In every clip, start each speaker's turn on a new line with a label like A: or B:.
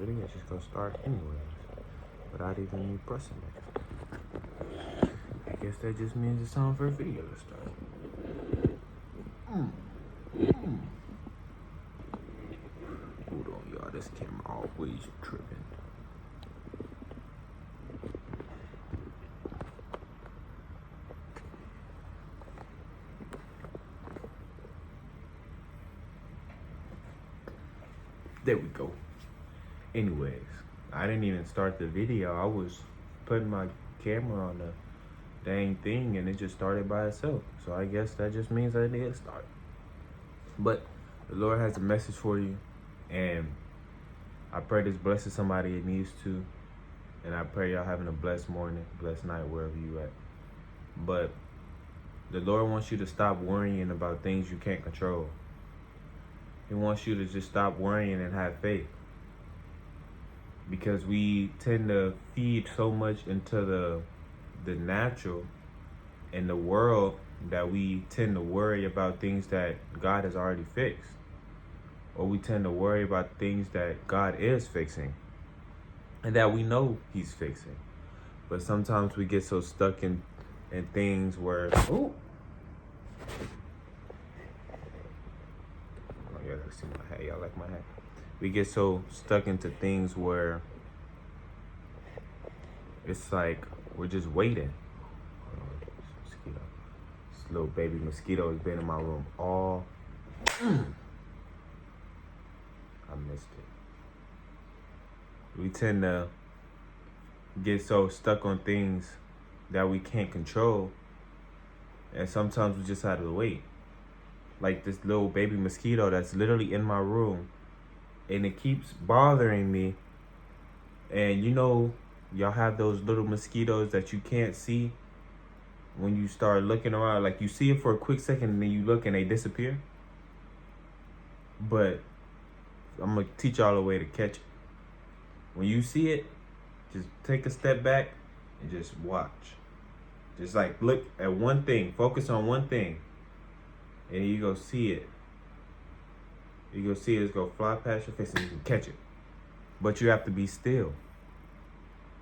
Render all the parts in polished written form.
A: video is just gonna start anyways, without even me pressing it. I guess that just means it's time for a video to start. Hold on, y'all. This camera always tripping. There we go. Anyways, I didn't even start the video. I was putting my camera on the dang thing and it just started by itself. So I guess that just means I did start. But the Lord has a message for you, and I pray this blesses somebody it needs to. And I pray y'all having a blessed morning, blessed night, wherever you at. But the Lord wants you to stop worrying about things you can't control. He wants you to just stop worrying and have faith. Because we tend to feed so much into the natural and the world that we tend to worry about things that God has already fixed. Or we tend to worry about things that God is fixing and that we know he's fixing. But sometimes we get so stuck in things where, oh yeah, let's see my hat. Y'all like my hat? We get so stuck into things where it's like we're just waiting. Mosquito. This little baby mosquito has been in my room all. I missed it. We tend to get so stuck on things that we can't control, and sometimes we just have to wait. Like this little baby mosquito that's literally in my room, and it keeps bothering me. And you know, y'all have those little mosquitoes that you can't see when you start looking around. Like you see it for a quick second and then you look and they disappear. But I'm gonna teach y'all a way to catch it. When you see it, just take a step back and just watch. Just like look at one thing, focus on one thing, and you go see it. You go see it's go fly past your face and you can catch it. But you have to be still.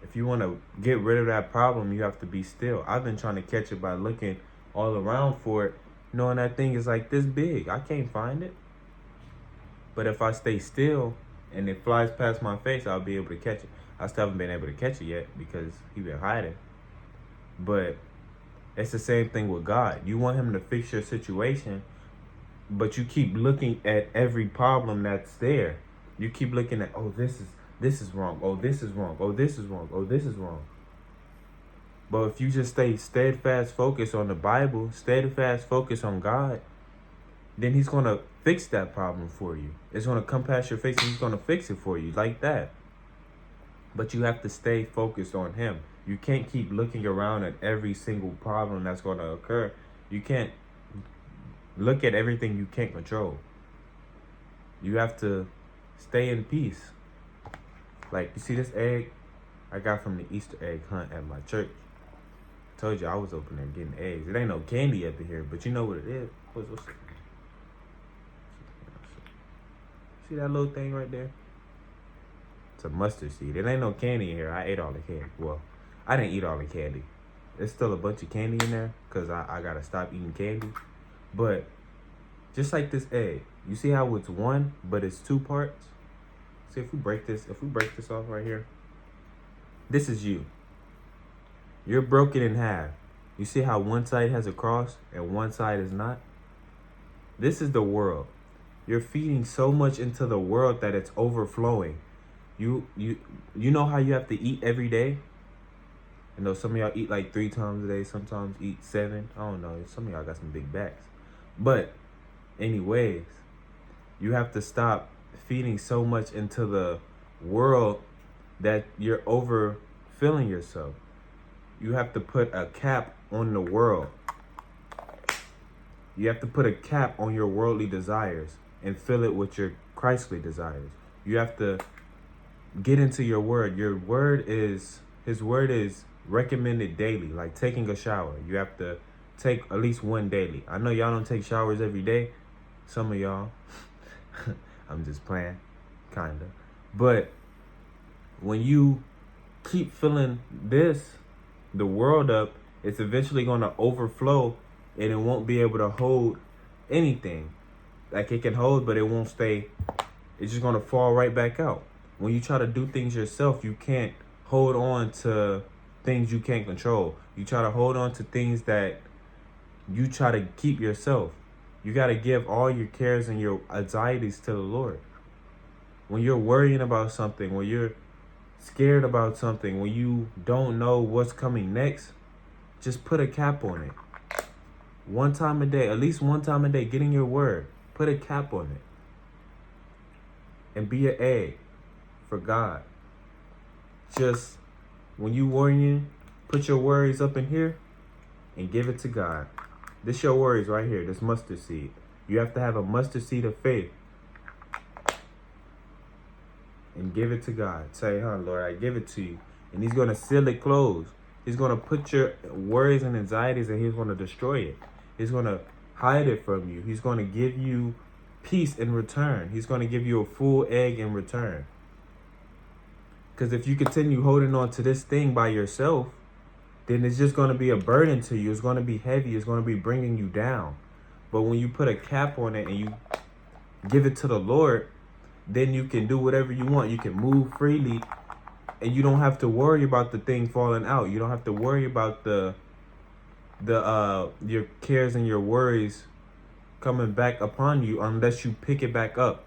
A: If you want to get rid of that problem, you have to be still. I've been trying to catch it by looking all around for it, knowing that thing is like this big. I can't find it. But if I stay still and it flies past my face, I'll be able to catch it. I still haven't been able to catch it yet because he's been hiding. But it's the same thing with God. You want him to fix your situation, but you keep looking at every problem that's there. You keep looking at, oh, this is wrong. Oh, this is wrong. Oh, this is wrong. Oh, this is wrong. But if you just stay steadfast focused on the Bible, steadfast focused on God, then he's going to fix that problem for you. It's going to come past your face and he's going to fix it for you like that. But you have to stay focused on him. You can't keep looking around at every single problem that's going to occur. You can't look at everything you can't control. You have to stay in peace. Like, you see this egg I got from the Easter egg hunt at my church? I told you I was over there getting eggs. It ain't no candy up in here, but you know what it is. What's see that little thing right there? It's a mustard seed. It ain't no candy in here. I ate all the candy. Well, I didn't eat all the candy. There's still a bunch of candy in there because I gotta stop eating candy. But just like this egg, you see how it's one, but it's two parts? See, if we break this off right here, this is you. You're broken in half. You see how one side has a cross and one side is not? This is the world. You're feeding so much into the world that it's overflowing. You know how you have to eat every day? I know some of y'all eat like 3 times a day, sometimes eat 7. I don't know. Some of y'all got some big backs. But anyways, you have to stop feeding so much into the world that you're overfilling yourself. You have to put a cap on the world. You have to put a cap on your worldly desires and fill it with your Christly desires. You have to get into your word. Your word is, his word is recommended daily, like taking a shower. You have to take at least one daily. I know y'all don't take showers every day. Some of y'all. I'm just playing, kinda. But When you keep filling the world up, it's eventually going to overflow and it won't be able to hold anything. Like it can hold, but it won't stay. It's just going to fall right back out. When you try to do things yourself, you can't hold on to things you can't control. You try to hold on to things that you try to keep yourself. You got to give all your cares and your anxieties to the Lord. When you're worrying about something, when you're scared about something, when you don't know what's coming next, just put a cap on it. One time a day, at least one time a day, get in your word. Put a cap on it. And be an egg for God. Just when you worrying, put your worries up in here and give it to God. This your worries right here, this mustard seed. You have to have a mustard seed of faith. And give it to God. Say, Lord, I give it to you. And he's going to seal it closed. He's going to put your worries and anxieties and he's going to destroy it. He's going to hide it from you. He's going to give you peace in return. He's going to give you a full egg in return. Because if you continue holding on to this thing by yourself, then it's just going to be a burden to you. It's going to be heavy. It's going to be bringing you down. But when you put a cap on it and you give it to the Lord, then you can do whatever you want. You can move freely and you don't have to worry about the thing falling out. You don't have to worry about your cares and your worries coming back upon you unless you pick it back up.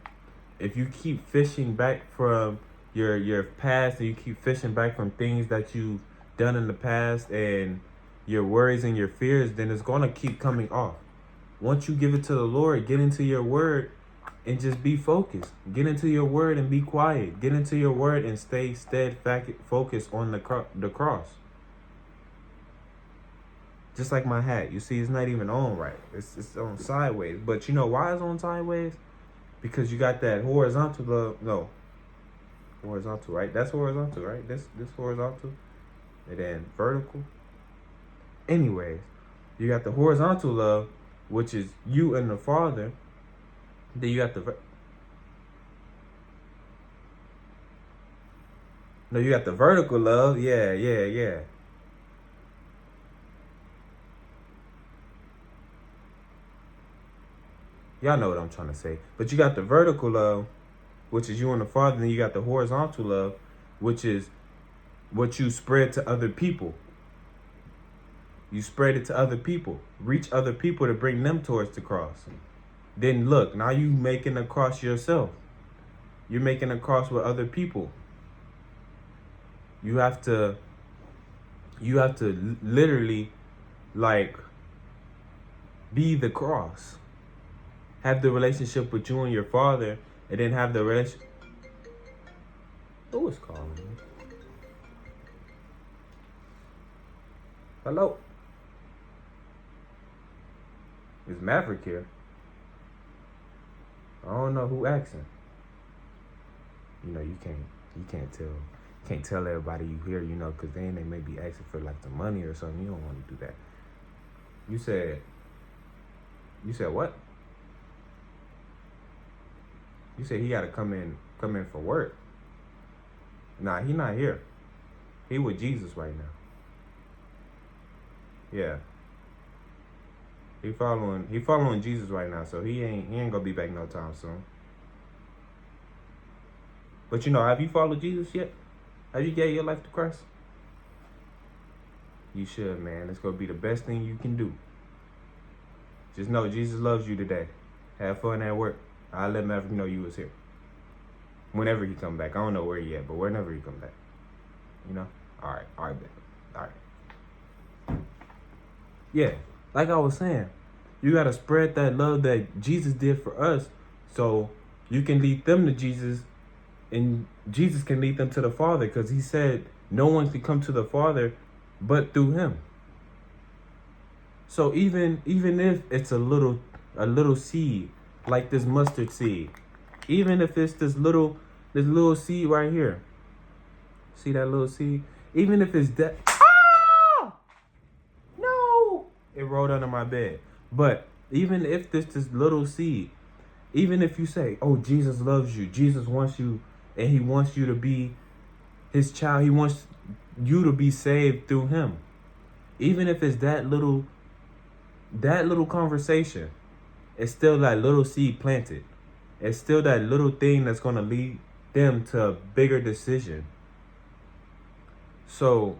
A: If you keep fishing back from your past and you keep fishing back from things that you've done in the past and your worries and your fears, then it's going to keep coming off. Once you give it to the Lord, get into your word and just be focused. Get into your word and be quiet. Get into your word and stay steadfast, focused on the cross. Just like my hat. You see, it's not even on right. It's on sideways. But you know why it's on sideways? Because you got that horizontal. No. Horizontal, right? That's horizontal, right? This horizontal. And then vertical. Anyways, you got the horizontal love, which is you and the Father. Then you got you got the vertical love. Yeah. Y'all know what I'm trying to say. But you got the vertical love, which is you and the Father. And then you got the horizontal love, which is what you spread to other people. You spread it to other people. Reach other people to bring them towards the cross. Then look, now you making a cross yourself. You're making a cross with other people. You have to literally like be the cross. Have the relationship with you and your Father, and then have the relationship. Who is calling me? Hello? Is Maverick here? I don't know who asking. You know, you can't tell everybody you here, you know, because then they may be asking for like the money or something. You don't want to do that. You said what? You said he got to come in for work. Nah, he not here. He with Jesus right now. Yeah. He following Jesus right now, so he ain't gonna be back no time soon. But you know, have you followed Jesus yet? Have you gave your life to Christ? You should, man. It's gonna be the best thing you can do. Just know Jesus loves you today. Have fun at work. I'll let Maverick know you was here. Whenever he come back. I don't know where he at, but whenever he come back. You know? Alright, baby. Alright. Yeah. Like I was saying, you got to spread that love that Jesus did for us so you can lead them to Jesus and Jesus can lead them to the Father, because he said no one can come to the Father but through him. So even if it's a little seed, like this mustard seed, even if it's this little seed right here, see that little seed? Even if it's that, it rolled under my bed. But even if this little seed, even if you say, oh, Jesus loves you, Jesus wants you, and he wants you to be his child. He wants you to be saved through him. Even if it's that little conversation, it's still that little seed planted. It's still that little thing that's going to lead them to a bigger decision. So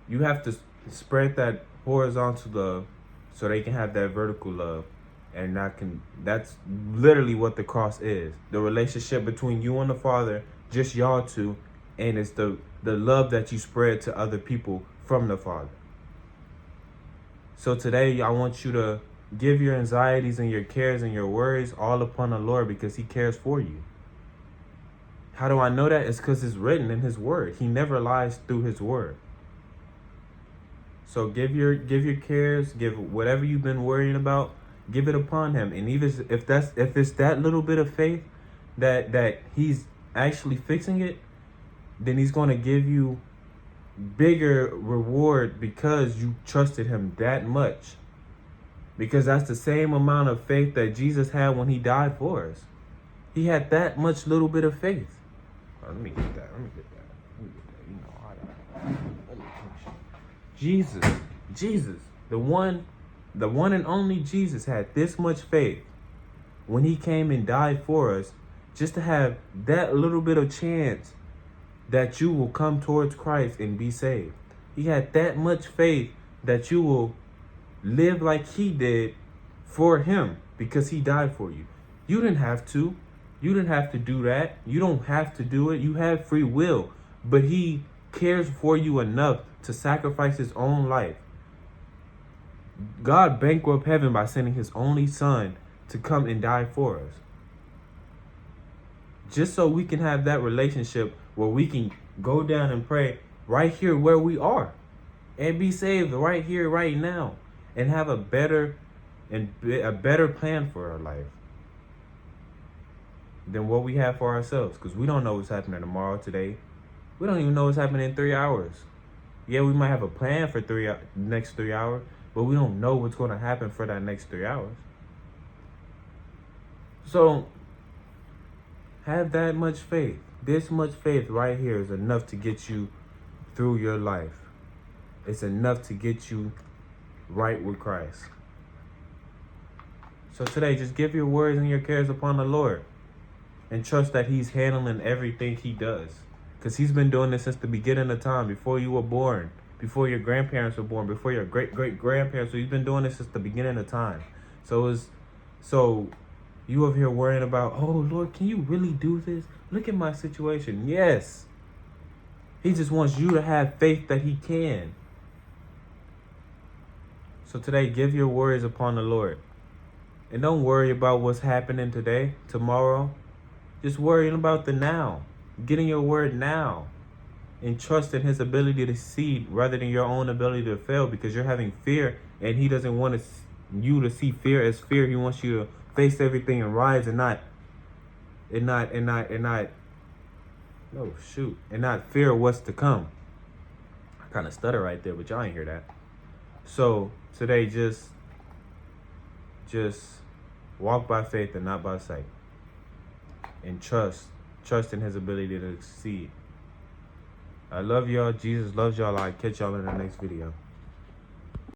A: you have to spread that horizontal love so they can have that vertical love. And that's literally what the cross is. The relationship between you and the Father, just y'all two, and it's the love that you spread to other people from the Father. So today I want you to give your anxieties and your cares and your worries all upon the Lord, because he cares for you. How do I know that? It's because it's written in his word. He never lies through his word. So give your cares, give whatever you've been worrying about, give it upon him. And even if it's that little bit of faith that he's actually fixing it, then he's going to give you bigger reward because you trusted him that much. Because that's the same amount of faith that Jesus had when he died for us. He had that much little bit of faith. Oh, let me get that. You know, Jesus, the one and only Jesus had this much faith when he came and died for us, just to have that little bit of chance that you will come towards Christ and be saved. He had that much faith that you will live like he did for him, because he died for you. You didn't have to. You didn't have to do that. You don't have to do it. You have free will. But he cares for you enough to sacrifice his own life. God bankrupt heaven by sending his only son to come and die for us. Just so we can have that relationship where we can go down and pray right here where we are and be saved right here, right now, and have a better plan for our life than what we have for ourselves. Because we don't know what's happening tomorrow, today. We don't even know what's happening in 3 hours. Yeah, we might have a plan for next 3 hours, but we don't know what's going to happen for that next 3 hours. So have that much faith. This much faith right here is enough to get you through your life. It's enough to get you right with Christ. So today, just give your worries and your cares upon the Lord, and trust that he's handling everything he does. Because he's been doing this since the beginning of time, before you were born, before your grandparents were born, before your great-great-grandparents. So he's been doing this since the beginning of time. So you over here worrying about, oh, Lord, can you really do this? Look at my situation. Yes. He just wants you to have faith that he can. So today, give your worries upon the Lord. And don't worry about what's happening today, tomorrow. Just worrying about the now. Getting your word now. And trust in his ability to succeed rather than your own ability to fail, because you're having fear, and he doesn't want you to see fear as fear. He wants you to face everything and rise and not fear what's to come. I kind of stutter right there, but y'all ain't hear that. So today, just walk by faith and not by sight, and trust in his ability to succeed. I love y'all. Jesus loves y'all. I'll catch y'all in the next video.